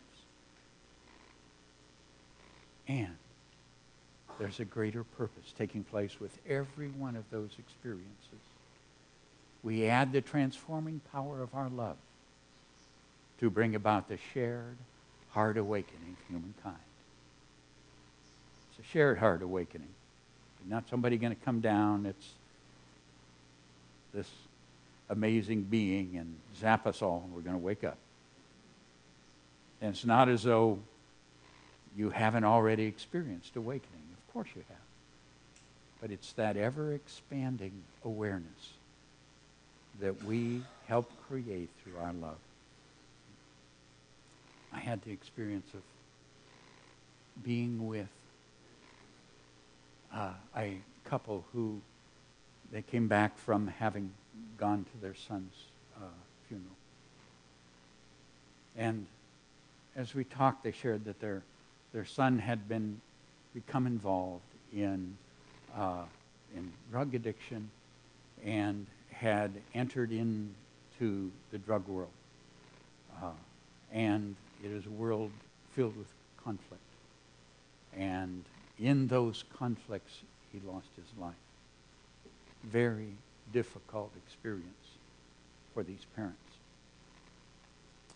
Speaker 1: And there's a greater purpose taking place with every one of those experiences. We add the transforming power of our love to bring about the shared heart awakening of humankind. It's a shared heart awakening. It's not somebody going to come down. It's this amazing being and zap us all, and we're going to wake up. And it's not as though you haven't already experienced awakening. Of course you have. But it's that ever-expanding awareness that we help create through our love. I had the experience of being with a couple who, they came back from having gone to their son's funeral. And as we talked, they shared that their son had become involved in drug addiction and had entered into the drug world. And it is a world filled with conflict. And in those conflicts, he lost his life. Very difficult experience for these parents.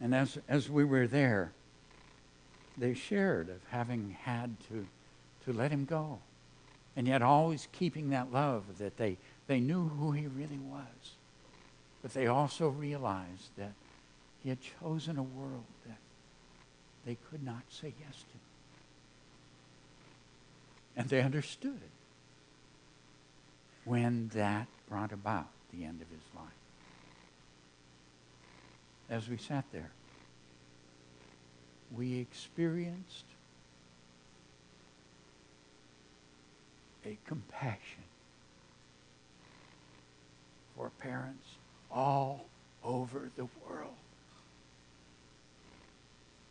Speaker 1: And as we were there, they shared of having had to let him go, and yet always keeping that love, that they knew who he really was. But they also realized that he had chosen a world that they could not say yes to. And they understood when that brought about the end of his life. As we sat there, we experienced a compassion for parents all over the world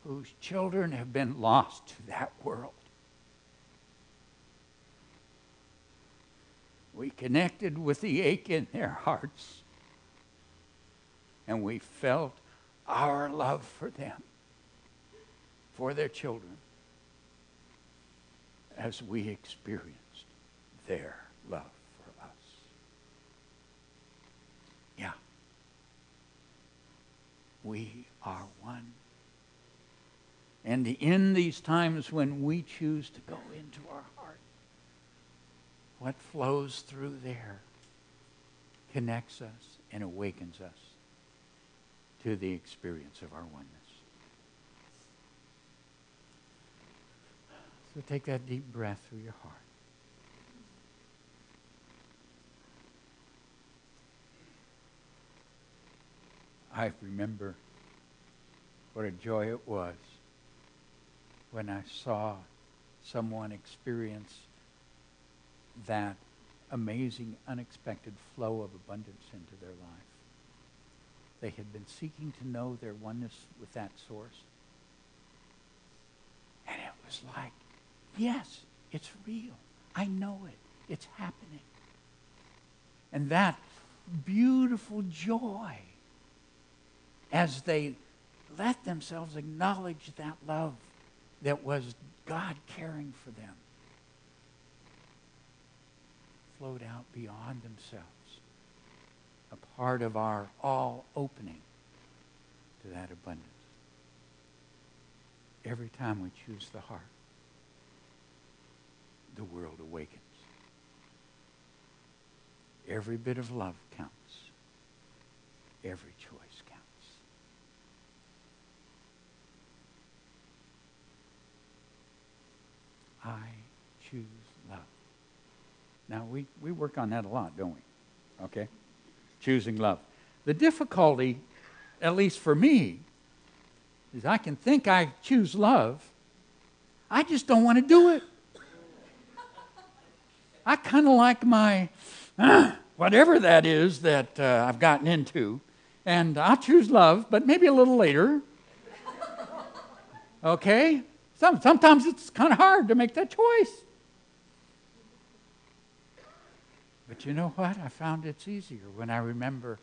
Speaker 1: whose children have been lost to that world. We connected with the ache in their hearts, and we felt our love for them, for their children, as we experienced their love for us. Yeah. We are one. And in these times when we choose to go into our heart, what flows through there connects us and awakens us to the experience of our oneness. So take that deep breath through your heart. I remember what a joy it was when I saw someone experience that amazing, unexpected flow of abundance into their life. They had been seeking to know their oneness with that source. And it was like, yes, it's real. I know it. It's happening. And that beautiful joy as they let themselves acknowledge that love that was God caring for them flowed out beyond themselves, a part of our all opening to that abundance. Every time we choose the heart, the world awakens. Every bit of love counts. Every choice counts. I choose love. Now, we work on that a lot, don't we? Okay? Choosing love. The difficulty, at least for me, is I can think I choose love. I just don't want to do it. I kind of like my, whatever that is that I've gotten into, and I'll choose love, but maybe a little later. Okay? Sometimes it's kind of hard to make that choice. But you know what? I found it's easier when I remember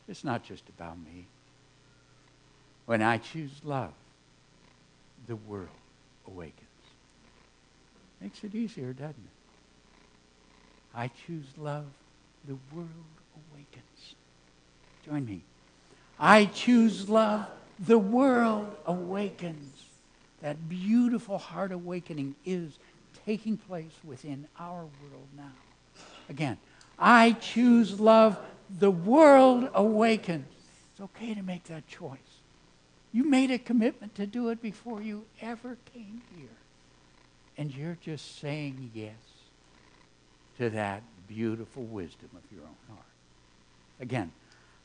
Speaker 1: it's not just about me. When I choose love, the world awakens. Makes it easier, doesn't it? I choose love, the world awakens. Join me. I choose love, the world awakens. That beautiful heart awakening is taking place within our world now. Again, I choose love, the world awakens. It's okay to make that choice. You made a commitment to do it before you ever came here. And you're just saying yes to that beautiful wisdom of your own heart. Again,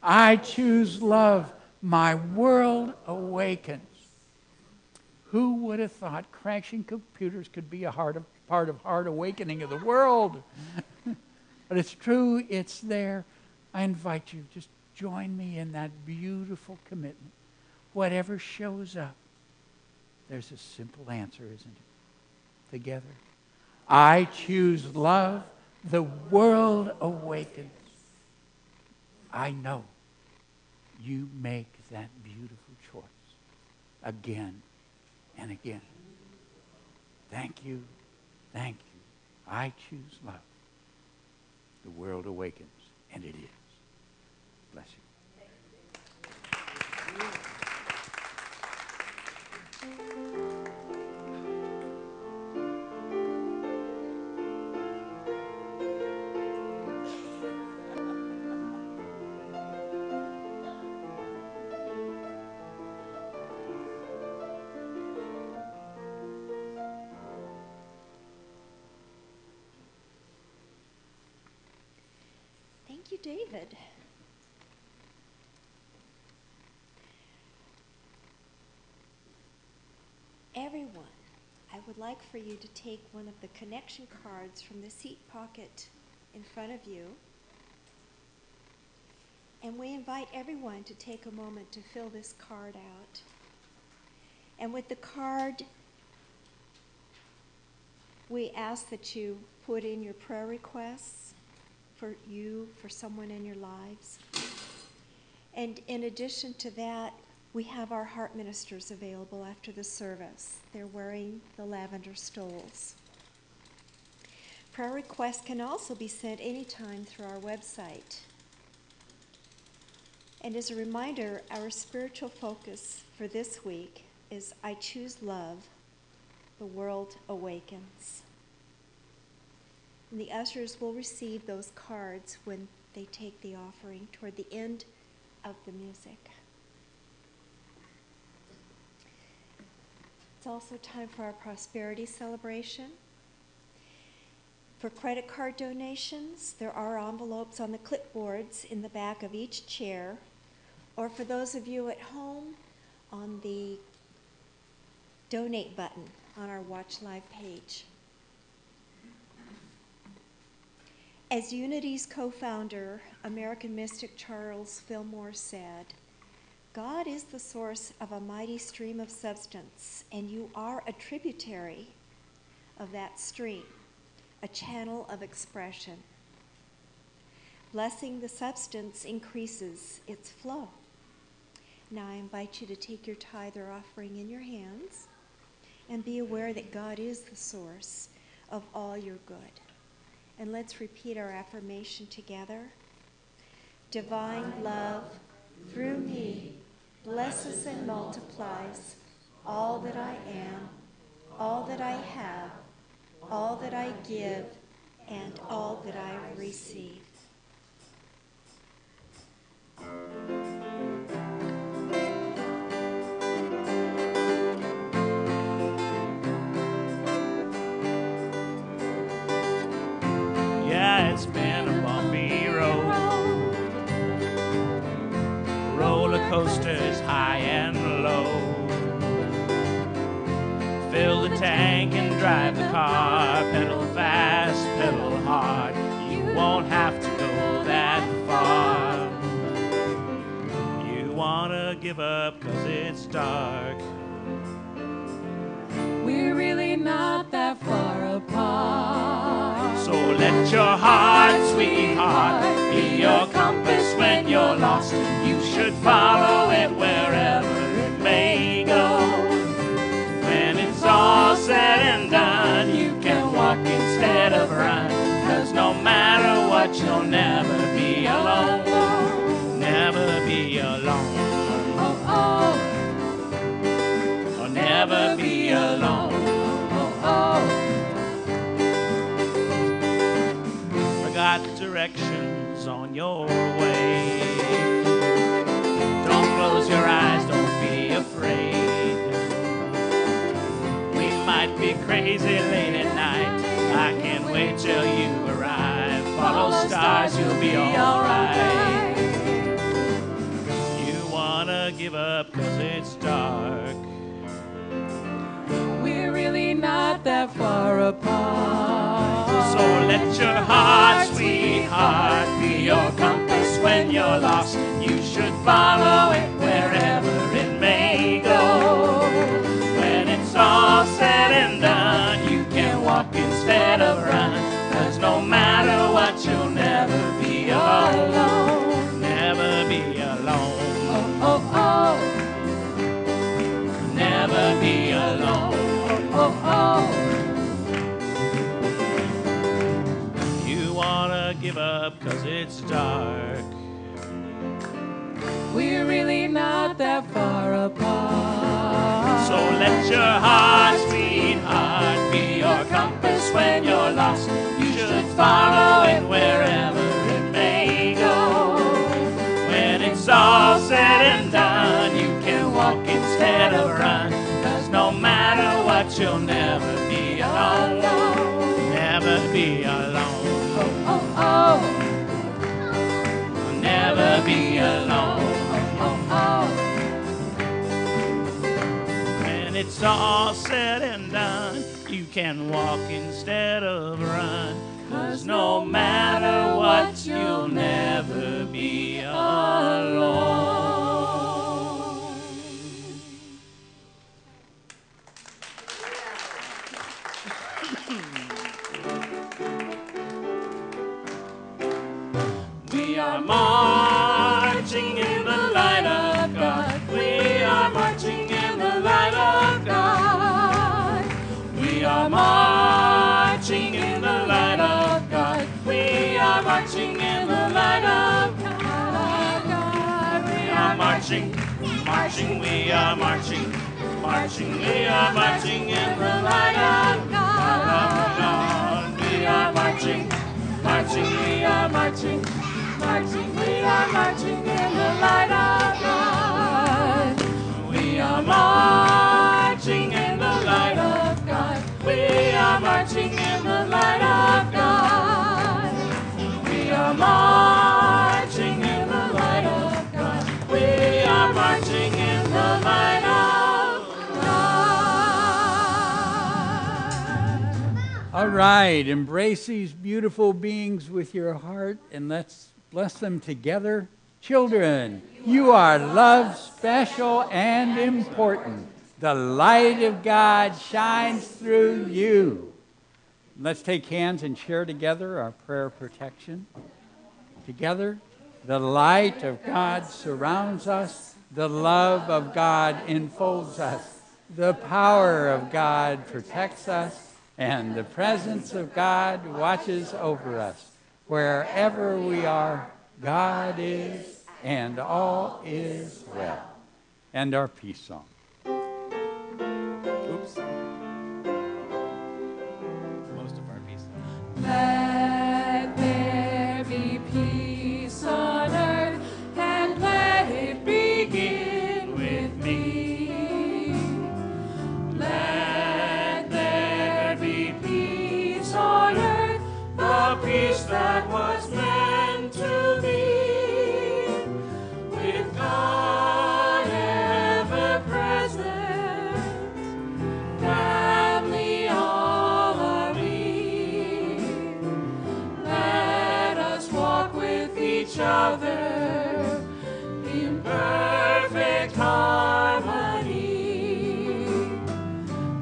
Speaker 1: I choose love, my world awakens. Who would have thought crashing computers could be a part of heart awakening of the world? But it's true, it's there. I invite you, just join me in that beautiful commitment. Whatever shows up, there's a simple answer, isn't it? Together. I choose love, the world awakens. I know you make that beautiful choice again and again. Thank you. Thank you. I choose love. The world awakens, and it is. Bless you.
Speaker 6: Thank you, David. Everyone, I would like for you to take one of the connection cards from the seat pocket in front of you. And we invite everyone to take a moment to fill this card out. And with the card, we ask that you put in your prayer requests for you, for someone in your lives. And in addition to that, We have our heart ministers available after the service. They're wearing the lavender stoles. Prayer requests can also be sent anytime through our website. And as a reminder, our spiritual focus for this week is I Choose Love, the World Awakens. And the ushers will receive those cards when they take the offering toward the end of the music. It's also time for our prosperity celebration. For credit card donations, there are envelopes on the clipboards in the back of each chair, or for those of you at home, on the donate button on our Watch Live page. As Unity's co-founder, American mystic Charles Fillmore said, God is the source of a mighty stream of substance, and you are a tributary of that stream, a channel of expression. Blessing the substance increases its flow. Now I invite you to take your tithe or offering in your hands and be aware that God is the source of all your good. And let's repeat our affirmation together. Divine love through me blesses and multiplies all that I am, all that I have, all that I give, and all that I receive.
Speaker 4: Yeah, it's been a bumpy road. Roller coasters high and low. Fill the tank and drive the car. Pedal fast, pedal hard. You won't have to go that far. You wanna give up 'cause it's dark.
Speaker 3: We're really not that far apart.
Speaker 4: So let your heart, sweetheart, be your compass when you're lost. You should follow it wherever it may go. When it's all said and done, you can walk instead of run. 'Cause no matter what, you'll never be alone. Never be alone.
Speaker 3: Oh, oh,
Speaker 4: Or never be alone.
Speaker 3: oh, oh.
Speaker 4: Got directions on your way. Don't close your eyes, don't be afraid. We might be crazy late at night. I can't wait till you arrive. Follow stars, you'll be alright. You wanna give up 'cause it's dark.
Speaker 3: We're really not that far apart.
Speaker 4: So let your heart, sweetheart, be your compass when you're lost. You should follow it wherever it may go. When it's all said and done, you can walk instead of run. 'Cause no matter what, you'll never be alone. Never be alone.
Speaker 3: Oh, oh,
Speaker 4: Never be alone.
Speaker 3: oh, oh.
Speaker 4: Give up 'cause it's dark.
Speaker 3: We're really not that far apart.
Speaker 4: So let your heart, sweetheart, be your compass when you're lost. You should follow it wherever it may go. When it's all said and done, you can walk instead of run. 'Cause no matter what, you'll never be alone. Never be alone.
Speaker 3: Oh, oh,
Speaker 4: Never be alone.
Speaker 3: oh, oh.
Speaker 4: When it's all said and done, you can walk instead of run. 'Cause no matter what, you'll never be alone. We are marching in the light of God. We marching, marching, we are marching, marching, we are marching in the light of God. We are marching, marching, we are marching, marching, we are marching in the light of God. We are marching in the light of God. We are marching in the light of God. We are marching in the light of God. We are marching in the light of God.
Speaker 1: All right, embrace these beautiful beings with your heart and let's bless them together. Children, you are loved, special, and important. The light of God shines through you. Let's take hands and share together our prayer of protection. Together, the light of God surrounds us. The love of God enfolds us. The power of God protects us. And the presence of God watches over us. Wherever we are, God is, and all is well. And our peace song.
Speaker 4: Oops. Most of our peace.
Speaker 3: Let there be peace on earth, and let it begin with me. Let there be peace on earth,
Speaker 4: The peace that was meant to be, with God ever present, family all are we.
Speaker 3: let us walk with each other in perfect harmony.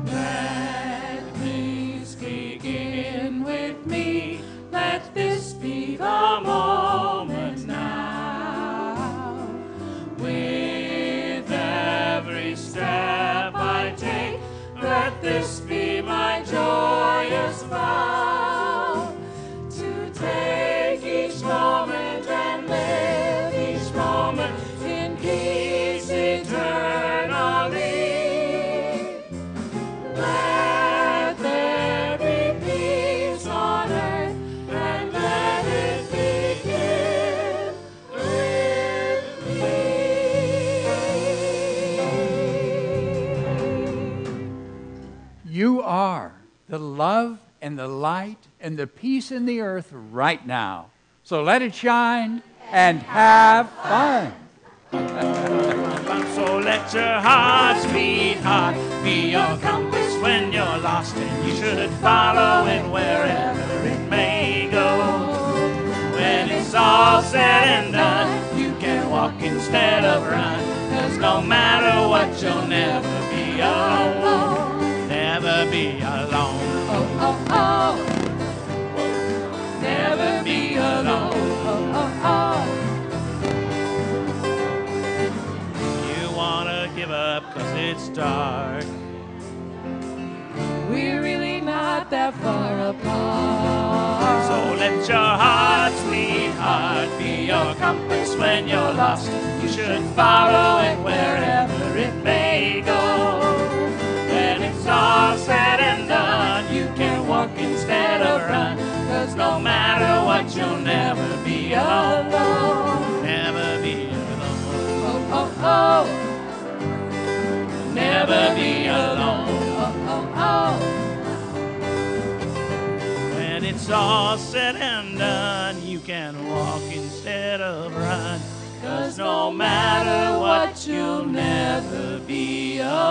Speaker 3: Let peace begin with me. Let this be the moment now. With every step I take, let this be my joyous vow. To take each moment and live each moment in peace eternally. Let there be peace on earth, and let it begin with me.
Speaker 1: You are the love and the light and the peace in the earth right now. So let it shine and have fun.
Speaker 4: So let your heart, sweetheart, be your compass when you're lost, and you should follow it wherever it may go. When it's all said and done, you can walk instead of run, 'cause no matter what, you'll never be alone. Never be alone.
Speaker 3: Oh, oh, oh. Never be alone. Oh, oh, oh.
Speaker 4: You wanna give up 'cause it's dark.
Speaker 3: We're really not that far apart.
Speaker 4: So let your heart, sweetheart, be your compass when you're lost. You should follow it wherever it may go. When it's all said and done, you can walk instead of run, 'cause no matter what, you'll never be alone. Never be alone.
Speaker 3: Oh, oh, oh.
Speaker 4: Never be alone.
Speaker 3: Oh, oh, oh.
Speaker 4: When it's all said and done, you can walk instead of run, 'cause no matter what, you'll never be alone.